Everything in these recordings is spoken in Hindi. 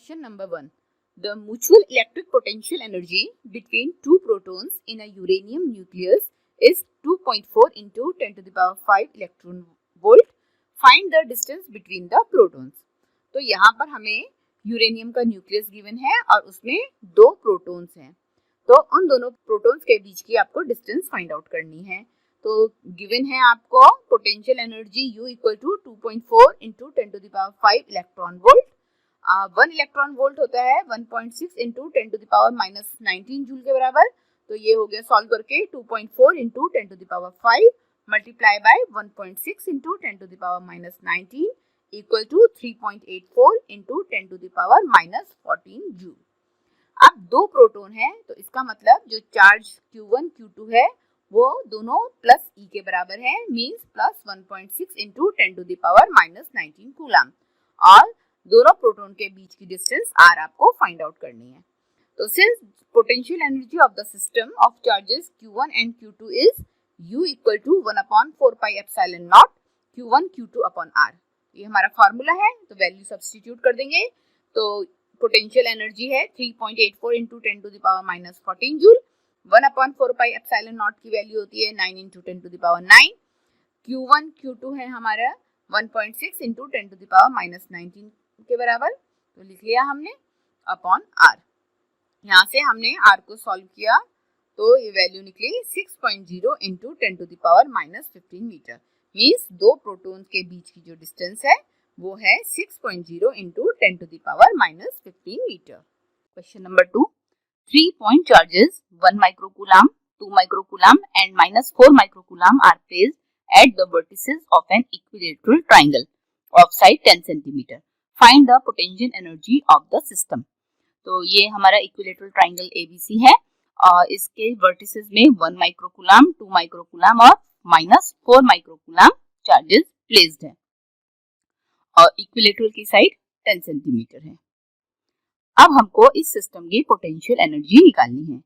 Question number 1. The mutual electric potential energy between two protons in a uranium nucleus is 2.4 into 10 to the power 5 electron volt. Find the distance between the protons. तो यहाँ पर हमें यूरेनियम का न्यूक्लियस गिवन है और उसमें दो प्रोटॉन्स हैं, तो उन दोनों प्रोटॉन्स के बीच की आपको डिस्टेंस फाइंड आउट करनी है। तो गिवन है आपको potential energy U equal to 2.4 into 10 to the power 5 electron volt. 1 electron volt होता है 1.6 into 10 to the power minus 19 joule के बराबर। तो ये हो गया सॉल्व करके 2.4 into 10 to the power 5 multiply by 1.6 into 10 to the power minus 19 equal to 3.84 into 10 to the power minus 14 joule. अब दो प्रोटॉन है तो इसका मतलब जो चार्ज Q1 Q2 है वो दोनों प्लस E के बराबर है, means plus 1.6 into 10 to the power minus 19 coulomb, और दोनों प्रोटॉन के बीच की डिस्टेंस R आपको फाइंड आउट करनी है। तो since potential energy of the system of charges Q1 and Q2 is U equal to 1/4 pi epsilon naught Q1 Q2 upon R, ये हमारा फार्मूला है। तो वैल्यू सब्स्टिट्यूट कर देंगे तो पोटेंशियल एनर्जी है 3.84 into 10 to the power minus 14 joule. 1/4 pi epsilon not की वैल्यू होती है 9 into 10 to the power 9। Q1 Q2 है हमारा 1.6 into 10 to the power minus 19 के बराबर, तो लिख लिया हमने अपॉन R। यहाँ से हमने R को सॉल्व किया तो ये वैल्यू निकली 6.0 into 10 to the power minus 15 metre, means दो प्रोटॉन्स के बीच की जो डिस्टेंस है वो है 6.0 into 10 to the power minus 15 metre. Question number 2. 3 point charges 1 microcoulomb, 2 microcoulomb and minus 4 microcoulomb are placed at the vertices of an equilateral triangle of side 10 cm. Find the potential energy of the system. तो ये हमारा इक्विलेटरल ट्राइंगल ABC है और इसके वर्टिसेस में 1 माइक्रोकूलम, 2 माइक्रोकूलम और माइनस 4 माइक्रोकूलम चार्जेस प्लेस्ड है और इक्विलेटरल की साइड 10 सेंटीमीटर है। अब हमको इस सिस्टम की पोटेंशियल एनर्जी निकालनी है,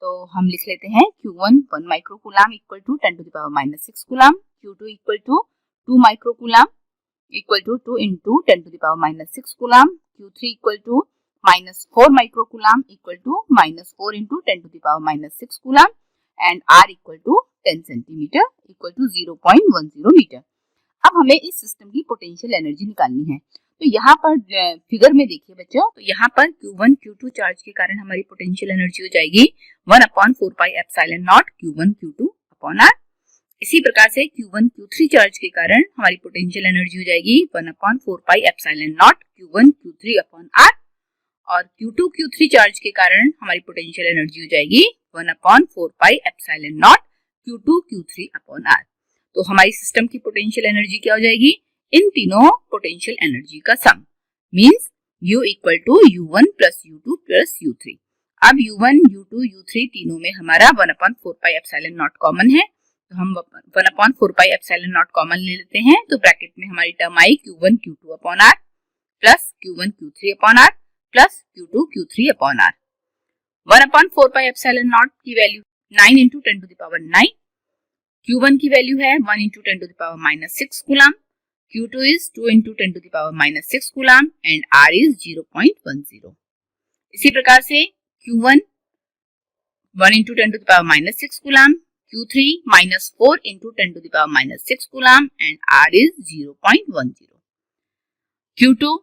तो हम लिख लेते हैं Q1 1 microcoulomb equal to 10 to the power minus 6 coulomb, Q2 equal to 2 microcoulomb equal to 2 into 10 to the power minus 6 coulomb, Q3 equal to minus 4 microcoulomb equal to minus 4 into 10 to the power minus 6 coulomb and R equal to 10 centimetre equal to 0.10 metre. अब हमें इस सिस्टम की पोटेंशियल एनर्जी निकालनी है। तो यहाँ पर फिगर में देखिए बच्चों, तो यहाँ पर Q1 Q2 चार्ज के कारण हमारी पोटेंशियल एनर्जी हो जाएगी 1/4 pi epsilon naught Q1 Q2 upon R। इसी प्रकार से Q1 Q3 चार्ज के कारण हमारी पोटेंशियल एनर्जी हो जाएगी 1/4 pi epsilon naught Q1 Q3 upon R, और Q2 Q3 चार्ज के कारण हमारी पोटेंशियल एनर्जी हो जाएगी 1/4 pi epsilon not Q2 Q3 upon R। तो हमारी सिस्टम की पोटेंशियल एनर्जी क्या हो जाएगी, इन तीनों पोटेंशियल एनर्जी का sum, means U equal to U1 plus U2 plus U3। अब U1 U2 U3 तीनों में हमारा 1/4 पाई एप्सिलॉन नॉट कॉमन है, तो हम 1/4 पाई एप्सिलॉन नॉट कॉमन ले लेते हैं। तो ब्रैकेट में हमारी टर्म आई Q1 Q2 upon R plus Q1 Q3 upon R plus Q2 Q3 upon R। 1/4 pi epsilon not की value 9 into 10 to the power 9, Q1 की वैल्यू है 1 into 10 to the power minus 6 coulomb, Q2 is 2 into 10 to the power minus 6 coulomb and R is 0.10. इसी प्रकार से Q1 1 into 10 to the power minus 6 coulomb, Q3 minus 4 into 10 to the power minus 6 coulomb and R is 0.10. Q2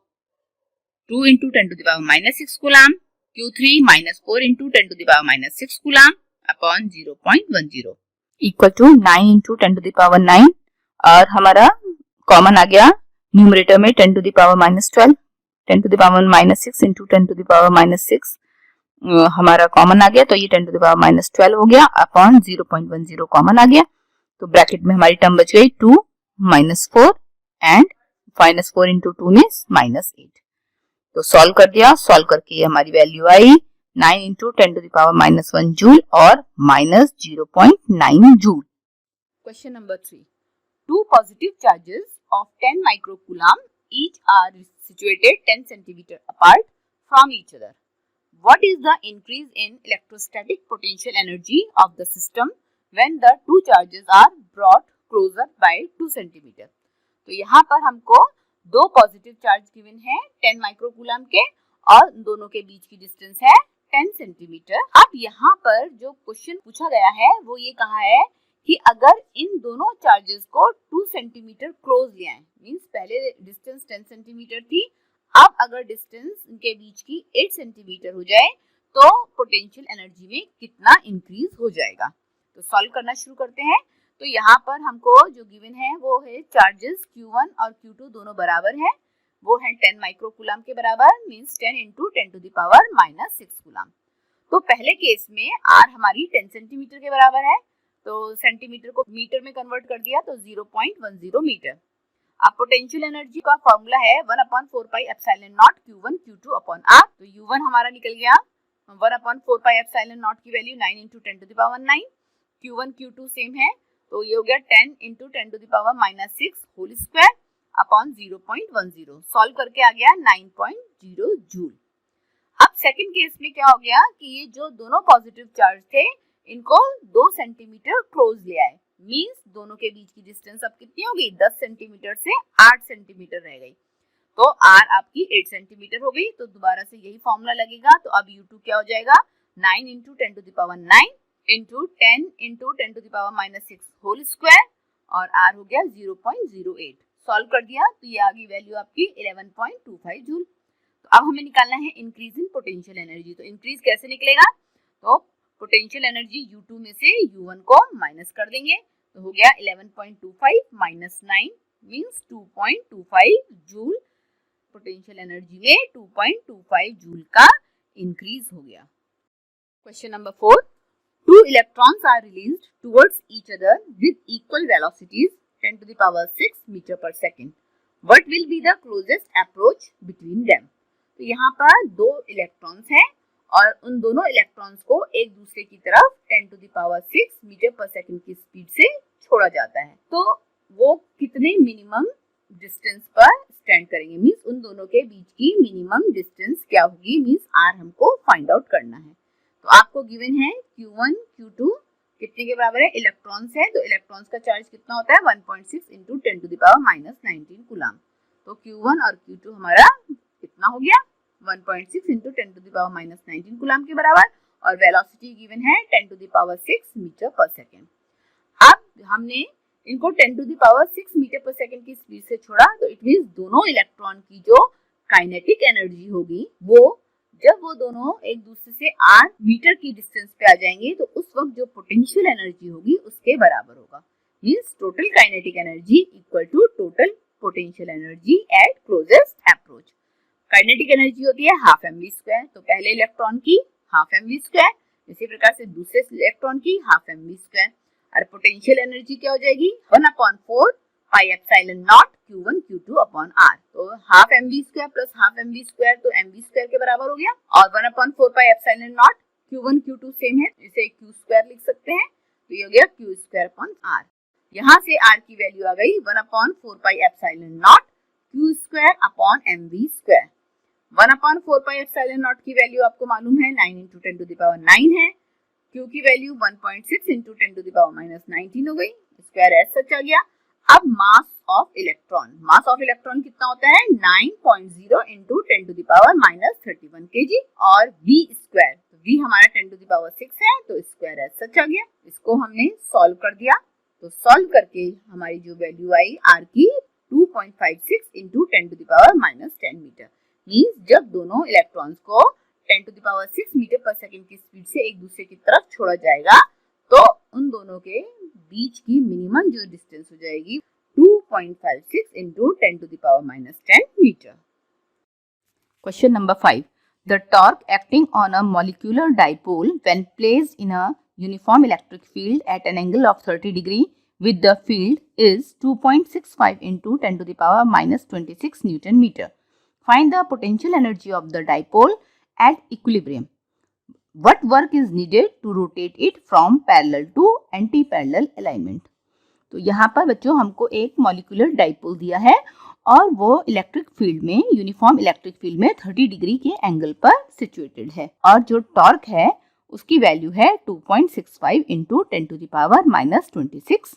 2 into 10 to the power minus 6 coulomb, Q3 minus 4 into 10 to the power minus 6 coulomb upon 0.10 equal to 9 into 10 to the power 9, और हमारा कॉमन आ गया न्यूमरेटर में 10 to the power minus 12, 10 to the power minus 6 into 10 to the power minus 6 हमारा कॉमन आ गया, तो ये 10 टू द पावर माइनस 12 हो गया अपॉन 0.10 कॉमन आ गया। तो ब्रैकेट में हमारी टर्म बच गई 2 minus 4 and minus 4 into 2 means minus 8। तो सॉल्व कर दिया, सॉल्व करके ये हमारी वैल्यू आई 9 into 10 to the power minus 1 joule और minus 0.9 joule. Question number 3. Two positive charges of 10 microcoulomb each are situated 10 cm apart from each other. What is the increase in electrostatic potential energy of the system when the two charges are brought closer by 2 cm? तो यहाँ पर हमको दो पॉजिटिव चार्ज गिवन है 10 माइक्रोकूलम के और दोनों के बीच की डिस्टेंस है 10 सेंटीमीटर। अब यहाँ पर जो क्वेश्चन पूछा गया है वो ये कहा है कि अगर इन दोनों चार्जेस को 2 सेंटीमीटर क्लोज ले आए, मींस पहले डिस्टेंस 10 सेंटीमीटर थी, अब अगर डिस्टेंस इनके बीच की 8 सेंटीमीटर हो जाए तो पोटेंशियल एनर्जी में कितना इंक्रीज हो जाएगा। तो सॉल्व करना शुरू करते हैं। तो यहाँ पर हमको जो गिवन है वो है चार्जेस Q1 और Q2 दोनों बराबर है, वो है 10 माइक्रोकूलम के बराबर, means 10 into 10 to the power -6 coulomb. तो पहले केस में R हमारी 10 सेंटीमीटर के बराबर है, तो सेंटीमीटर को मीटर में कन्वर्ट कर दिया तो 0.10 मीटर। अब पोटेंशियल एनर्जी का फॉर्मूला है 1/4 pi epsilon naught Q1 Q2 upon R। तो U1 हमारा निकल गया 1/4 पाई एप्सिलॉन नॉट की value 9 into 10 to the power 9। Q1 Q2 same है, तो ये हो गया 10 into 10 to the power -6 whole square upon 0.10। Solve करके आ गया 9.0 जूल। अब सेकंड केस में क्या हो गया कि ये जो दोनों पॉजिटिव चार्ज थे इनको 2 सेंटीमीटर क्लोज ले आए, मींस दोनों के बीच की डिस्टेंस अब कितनी हो गई, 10 सेंटीमीटर से 8 सेंटीमीटर रह गई। तो R आपकी 8 सेंटीमीटर हो गई, तो दोबारा से यही फॉर्मूला लगेगा। तो अब U2 क्या हो जाएगा, 9 into 10 to the power 9 into 10 into 10 to the power -6 whole square, और R हो गया 0.08। सॉल्व कर दिया तो ये आ गई वैल्यू आपकी 11.25 जूल। तो अब हमें निकालना है इंक्रीज इन पोटेंशियल एनर्जी। तो इंक्रीज कैसे निकलेगा, तो पोटेंशियल एनर्जी U2 में से U1 को माइनस कर देंगे, तो हो गया 11.25 minus 9 means 2.25 joule. Potential energy में 2.25 जूल का इंक्रीज हो गया। Question number 4, 2 electrons are released towards each other with equal velocities 10 to the power 6 meter per second. What will be the closest approach between them? तो यहाँ पर 2 इलेक्ट्रॉन्स हैं और उन दोनों इलेक्ट्रॉन्स को एक दूसरे की तरफ 10 to the power 6 मीटर पर सेकंड की स्पीड से छोड़ा जाता है। तो वो कितने मिनिमम डिस्टेंस पर स्टैंड करेंगे, मींस उन दोनों के बीच की मिनिमम डिस्टेंस क्या होगी, मींस R हमको फाइंड आउट करना है। तो आपको गिवन है Q1 Q2 कितने के बराबर है, इलेक्ट्रॉन्स है, तो इलेक्ट्रॉन्स का चार्ज कितना होता है 1.6 into 10 to the power -19 coulomb. तो Q1 और Q2 हमारा कितना हो गया 1.6 into 10 to the power -19 coulomb के बराबर, और वेलोसिटी गिवन है 10 to the power 6 metre per second. अब हमने इनको 10 to the power 6 metre per second की स्पीड से छोड़ा, तो इट मींस दोनों इलेक्ट्रॉन की जो काइनेटिक एनर्जी होगी वो जब वो दोनों एक दूसरे से 8 मीटर की डिस्टेंस पे आ जाएंगे तो उस वक्त जो पोटेंशियल एनर्जी होगी उसके बराबर होगा, means total kinetic energy equal to total potential energy at closest approach. Kinetic energy होती है हाफ mv², तो पहले इलेक्ट्रॉन की हाफ mv², इसी प्रकार से दूसरे इलेक्ट्रॉन की हाफ mv², और पोटेंशियल एनर्जी क्या हो जाएगी 1/4 pi epsilon naught Q1 Q2 upon R। तो half mv² plus half mv² तो mv² के बराबर हो गया, और 1/4 pi epsilon naught Q1 Q2 same है, इसे Q² लिख सकते हैं, तो ये हो गया Q² अपॉन R। यहाँ से R की वैल्यू आ गई 1/4 pi epsilon not Q² upon mv²। 1/4 pi epsilon not की वैल्यू आपको मालूम है 9 इंटू 10 टू द पावर 9 है, Q की value 1.6 into 10 to the power -19 हो गई, स्क्वायर एज सच आ गया। अब mass of electron, mass of electron कितना होता है 9.0 into 10 to the power -31 kg, और V², तो V हमारा 10 टू द पावर 6 है, तो स्क्वायर एज सच आ गया। इसको हमने सॉल्व कर दिया, तो सॉल्व करके हमारी जो वैल्यू आई R की 2.56 into 10 to the power -10 metre, means जब दोनों इलेक्ट्रॉन्स को 10 to the power 6 metre per second की स्पीड से एक दूसरे की तरफ छोड़ा जाएगा तो उन दोनों के बीच की मिनिमम जो डिस्टेंस हो जाएगी 2.56 into 10 to the power -10 metre. Question number 5, the torque acting on a molecular dipole when placed in a uniform electric field at an angle of 30 degree with the field is 2.65 into 10 to the power -26 Newton meter. Find the potential energy of the dipole at equilibrium. What work is needed to rotate it from parallel to anti-parallel alignment? तो यहाँ पर बच्चों हमको एक मॉलिक्यूलर डाइपोल दिया है और वो इलेक्ट्रिक फील्ड में, यूनिफॉर्म इलेक्ट्रिक फील्ड में 30 डिग्री के एंगल पर सिचुएटेड है, और जो टॉर्क है उसकी वैल्यू है 2.65 into 10 to the power -26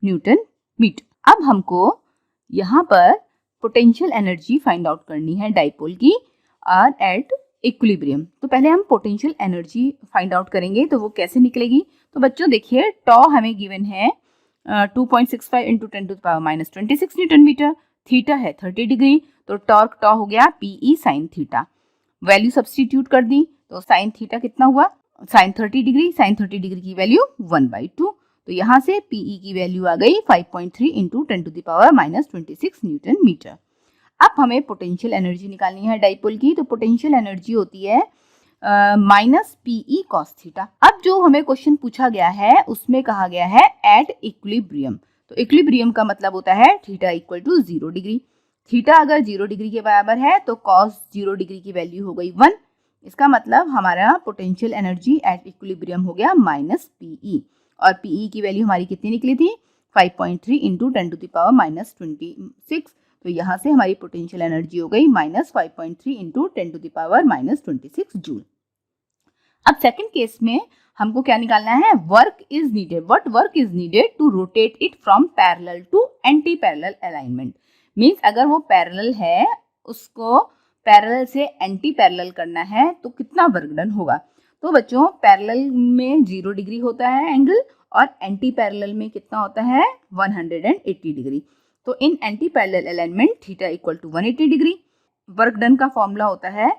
newton metre. अब हमको यहाँ पर पोटेंशियल एनर्जी फाइंड आउट करनी है डाइपोल की, आर एट इक्विलिब्रियम। तो पहले हम पोटेंशियल एनर्जी फाइंड आउट करेंगे, तो वो कैसे निकलेगी। तो बच्चों देखिए, टॉ हमें गिवन है 2.65 इंटू 10⁻26 न्यूटन मीटर, थीटा है 30 डिग्री, तो टॉर्क टॉ हो गया p E sine theta. Value substitute कर दी, तो साइन थीटा कितना हुआ, साइन 30 डिग्री, साइन 30 डिग्री की वैल्यू 1/2। तो यहाँ से पीई की वैल्यू आ गई 5.3 इंटू 10⁻26 न्यूटन मीटर। अब हमें पोटेंशियल एनर्जी निकालनी है डाइपोल की। तो पोटेंशियल एनर्जी होती है माइनस पीई कॉस थीटा। अब जो हमें क्वेश्चन पूछा गया है उसमें कहा गया है एट इक्विलिब्रियम। तो इक्विलिब्रियम का मतलब होता है theta equal to 0 degree. Theta अगर 0 डिग्री के बराबर है तो कॉस 0 डिग्री की वैल्यू हो गई 1। इसका मतलब हमारा पोटेंशियल एनर्जी एट इक्विलिब्रियम हो गया माइनस पीई, और पीई की वैल्यू हमारी कितनी निकली थी 5.3 इंटू 10⁻26। तो यहाँ से हमारी पोटेंशियल एनर्जी हो गई माइनस 5.3 इंटू 10⁻26 जूल। अब सेकंड केस में हमको क्या निकालना है, work is needed. What work is needed to rotate it from parallel to anti parallel alignment. Means अगर वो पैरेलल है, उसको पैरेलल से एंटी पैरेलल करना है तो कितना वर्क डन होगा। तो बच्चों पैरेलल में 0 डिग्री होता है एंगल, और एंटी पैरेलल में कितना होता है 180 डिग्री। तो in anti parallel alignment theta equal to 180 degree. Work done का फॉर्मूला होता है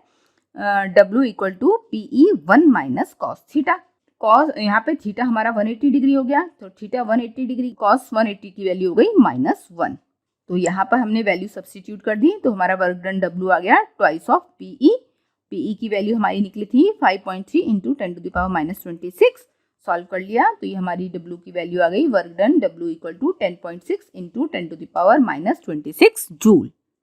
W equal to PE 1 minus cos theta. Cos यहाँ पे थीटा हमारा 180 डिग्री हो गया, तो थीटा 180 डिग्री कॉस 180 की वैल्यू हो गई -1। तो यहाँ पर हमने वैल्यू सब्स्टिट्यूट कर दी, तो हमारा वर्क डन W आ गया ट्वाइस ऑफ पीई। पीई की वैल्यू हमारी निकली थी 5.3 इंटू 10⁻26। सॉल्व कर लिया तो ये हमारी W की वैल्यू आ गई, work done W equal to 10.6 into 10⁻26 joule.